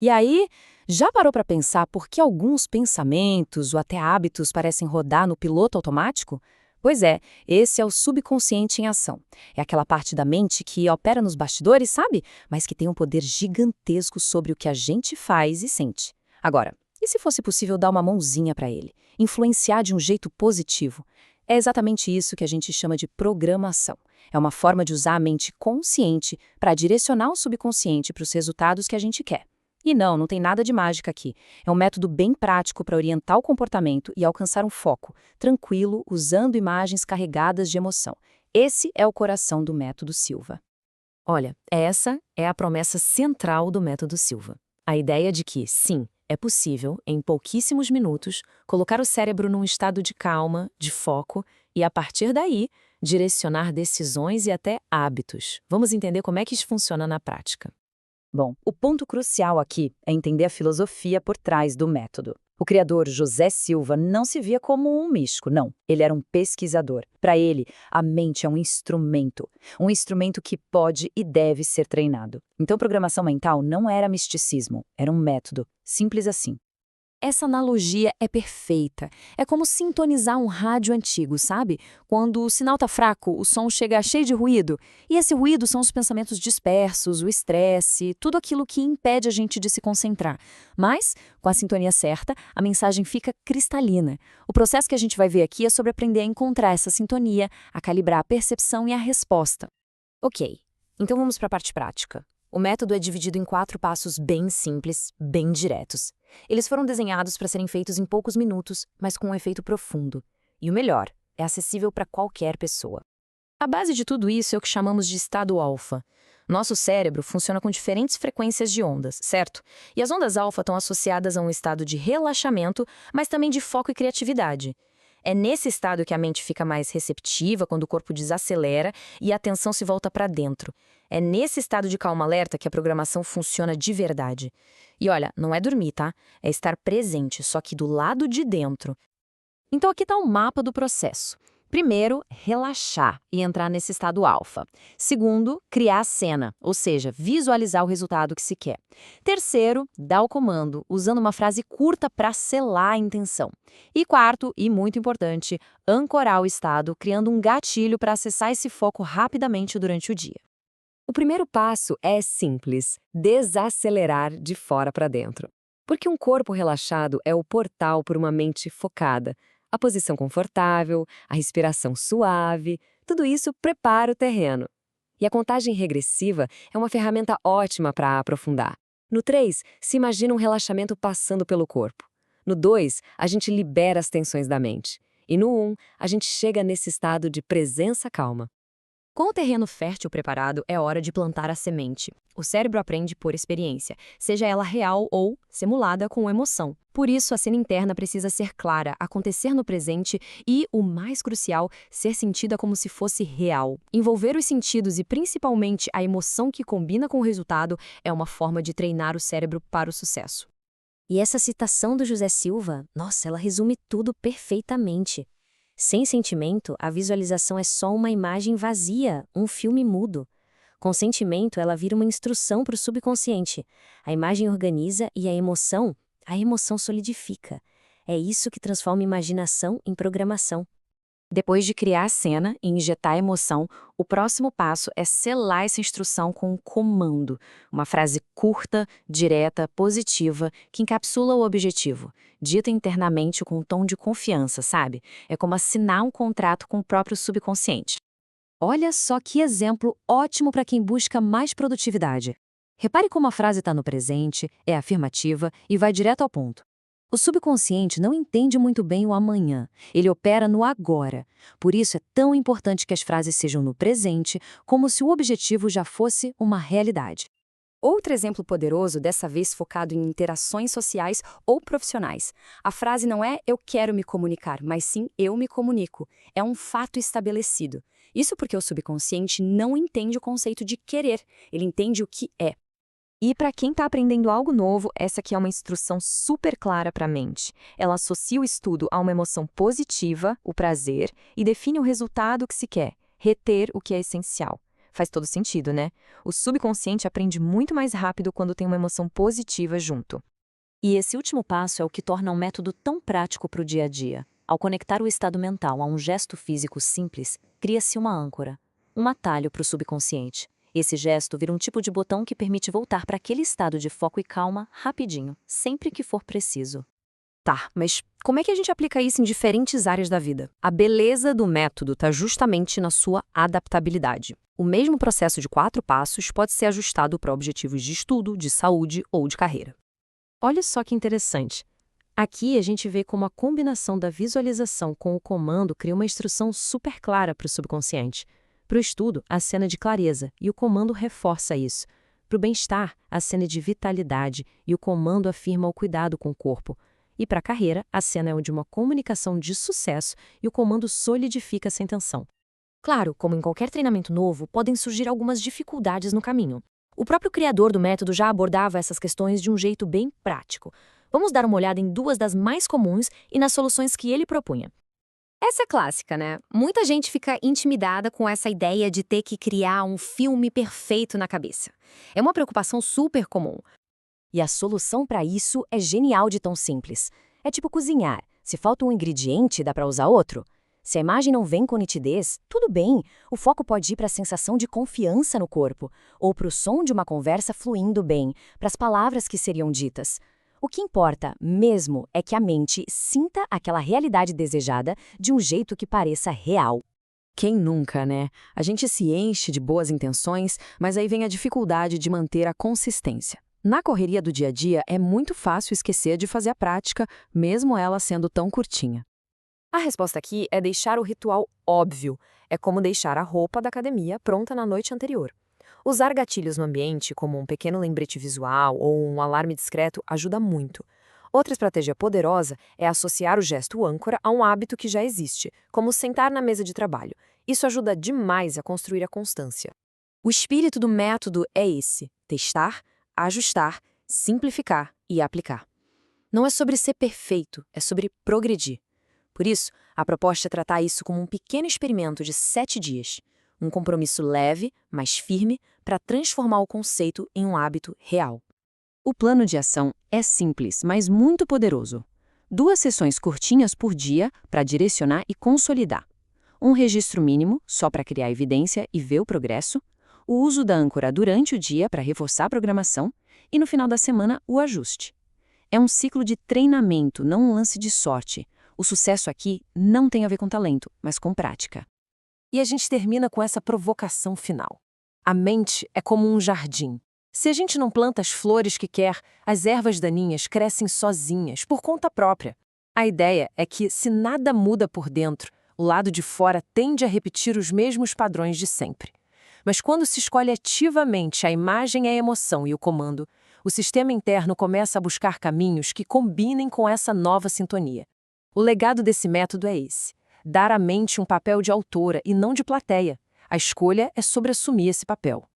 E aí, já parou para pensar por que alguns pensamentos ou até hábitos parecem rodar no piloto automático? Pois é, esse é o subconsciente em ação. É aquela parte da mente que opera nos bastidores, sabe? Mas que tem um poder gigantesco sobre o que a gente faz e sente. Agora, e se fosse possível dar uma mãozinha para ele? Influenciar de um jeito positivo? É exatamente isso que a gente chama de programação. É uma forma de usar a mente consciente para direcionar o subconsciente para os resultados que a gente quer. E não tem nada de mágica aqui. É um método bem prático para orientar o comportamento e alcançar um foco, tranquilo, usando imagens carregadas de emoção. Esse é o coração do método Silva. Olha, essa é a promessa central do método Silva. A ideia de que, sim, é possível, em pouquíssimos minutos, colocar o cérebro num estado de calma, de foco e, a partir daí, direcionar decisões e até hábitos. Vamos entender como é que isso funciona na prática. Bom, o ponto crucial aqui é entender a filosofia por trás do método. O criador José Silva não se via como um místico, não. Ele era um pesquisador. Para ele, a mente é um instrumento que pode e deve ser treinado. Então, programação mental não era misticismo, era um método, simples assim. Essa analogia é perfeita. É como sintonizar um rádio antigo, sabe? Quando o sinal tá fraco, o som chega cheio de ruído. E esse ruído são os pensamentos dispersos, o estresse, tudo aquilo que impede a gente de se concentrar. Mas, com a sintonia certa, a mensagem fica cristalina. O processo que a gente vai ver aqui é sobre aprender a encontrar essa sintonia, a calibrar a percepção e a resposta. Ok, então vamos para a parte prática. O método é dividido em 4 passos bem simples, bem diretos. Eles foram desenhados para serem feitos em poucos minutos, mas com um efeito profundo. E o melhor, é acessível para qualquer pessoa. A base de tudo isso é o que chamamos de estado alfa. Nosso cérebro funciona com diferentes frequências de ondas, certo? E as ondas alfa estão associadas a um estado de relaxamento, mas também de foco e criatividade. É nesse estado que a mente fica mais receptiva quando o corpo desacelera e a atenção se volta para dentro. É nesse estado de calma alerta que a programação funciona de verdade. E olha, não é dormir, tá? É estar presente, só que do lado de dentro. Então aqui está o mapa do processo. Primeiro, relaxar e entrar nesse estado alfa. Segundo, criar a cena, ou seja, visualizar o resultado que se quer. Terceiro, dar o comando, usando uma frase curta para selar a intenção. E quarto, e muito importante, ancorar o estado, criando um gatilho para acessar esse foco rapidamente durante o dia. O primeiro passo é simples: desacelerar de fora para dentro. Porque um corpo relaxado é o portal para uma mente focada. A posição confortável, a respiração suave, tudo isso prepara o terreno. E a contagem regressiva é uma ferramenta ótima para aprofundar. No 3, se imagina um relaxamento passando pelo corpo. No 2, a gente libera as tensões da mente. E no 1, a gente chega nesse estado de presença calma. Com o terreno fértil preparado, é hora de plantar a semente. O cérebro aprende por experiência, seja ela real ou simulada com emoção. Por isso, a cena interna precisa ser clara, acontecer no presente e, o mais crucial, ser sentida como se fosse real. Envolver os sentidos e, principalmente, a emoção que combina com o resultado é uma forma de treinar o cérebro para o sucesso. E essa citação do José Silva, nossa, ela resume tudo perfeitamente. Sem sentimento, a visualização é só uma imagem vazia, um filme mudo. Com sentimento, ela vira uma instrução para o subconsciente. A imagem organiza e a emoção solidifica. É isso que transforma imaginação em programação. Depois de criar a cena e injetar a emoção, o próximo passo é selar essa instrução com um comando, uma frase curta, direta, positiva, que encapsula o objetivo, dita internamente com um tom de confiança, sabe? É como assinar um contrato com o próprio subconsciente. Olha só que exemplo ótimo para quem busca mais produtividade. Repare como a frase está no presente, é afirmativa e vai direto ao ponto. O subconsciente não entende muito bem o amanhã, ele opera no agora. Por isso é tão importante que as frases sejam no presente, como se o objetivo já fosse uma realidade. Outro exemplo poderoso, dessa vez focado em interações sociais ou profissionais. A frase não é "eu quero me comunicar", mas sim "eu me comunico". É um fato estabelecido. Isso porque o subconsciente não entende o conceito de querer, ele entende o que é. E para quem está aprendendo algo novo, essa aqui é uma instrução super clara para a mente. Ela associa o estudo a uma emoção positiva, o prazer, e define o resultado que se quer, reter o que é essencial. Faz todo sentido, né? O subconsciente aprende muito mais rápido quando tem uma emoção positiva junto. E esse último passo é o que torna um método tão prático para o dia a dia. Ao conectar o estado mental a um gesto físico simples, cria-se uma âncora, um atalho para o subconsciente. Esse gesto vira um tipo de botão que permite voltar para aquele estado de foco e calma rapidinho, sempre que for preciso. Tá, mas como é que a gente aplica isso em diferentes áreas da vida? A beleza do método está justamente na sua adaptabilidade. O mesmo processo de 4 passos pode ser ajustado para objetivos de estudo, de saúde ou de carreira. Olha só que interessante. Aqui a gente vê como a combinação da visualização com o comando cria uma instrução super clara para o subconsciente. Para o estudo, a cena é de clareza, e o comando reforça isso. Para o bem-estar, a cena é de vitalidade, e o comando afirma o cuidado com o corpo. E para a carreira, a cena é de uma comunicação de sucesso, e o comando solidifica essa intenção. Claro, como em qualquer treinamento novo, podem surgir algumas dificuldades no caminho. O próprio criador do método já abordava essas questões de um jeito bem prático. Vamos dar uma olhada em 2 das mais comuns e nas soluções que ele propunha. Essa é clássica, né? Muita gente fica intimidada com essa ideia de ter que criar um filme perfeito na cabeça. É uma preocupação super comum. E a solução para isso é genial de tão simples. É tipo cozinhar. Se falta um ingrediente, dá para usar outro? Se a imagem não vem com nitidez, tudo bem. O foco pode ir para a sensação de confiança no corpo, ou para o som de uma conversa fluindo bem, para as palavras que seriam ditas. O que importa mesmo é que a mente sinta aquela realidade desejada de um jeito que pareça real. Quem nunca, né? A gente se enche de boas intenções, mas aí vem a dificuldade de manter a consistência. Na correria do dia a dia, é muito fácil esquecer de fazer a prática, mesmo ela sendo tão curtinha. A resposta aqui é deixar o ritual óbvio. É como deixar a roupa da academia pronta na noite anterior. Usar gatilhos no ambiente, como um pequeno lembrete visual ou um alarme discreto, ajuda muito. Outra estratégia poderosa é associar o gesto âncora a um hábito que já existe, como sentar na mesa de trabalho. Isso ajuda demais a construir a constância. O espírito do método é esse: testar, ajustar, simplificar e aplicar. Não é sobre ser perfeito, é sobre progredir. Por isso, a proposta é tratar isso como um pequeno experimento de 7 dias. Um compromisso leve, mas firme, para transformar o conceito em um hábito real. O plano de ação é simples, mas muito poderoso. 2 sessões curtinhas por dia para direcionar e consolidar. Um registro mínimo, só para criar evidência e ver o progresso. O uso da âncora durante o dia para reforçar a programação. E no final da semana, o ajuste. É um ciclo de treinamento, não um lance de sorte. O sucesso aqui não tem a ver com talento, mas com prática. E a gente termina com essa provocação final. A mente é como um jardim. Se a gente não planta as flores que quer, as ervas daninhas crescem sozinhas, por conta própria. A ideia é que, se nada muda por dentro, o lado de fora tende a repetir os mesmos padrões de sempre. Mas quando se escolhe ativamente a imagem, a emoção e o comando, o sistema interno começa a buscar caminhos que combinem com essa nova sintonia. O legado desse método é esse: dar à mente um papel de autora e não de plateia. A escolha é sobre assumir esse papel.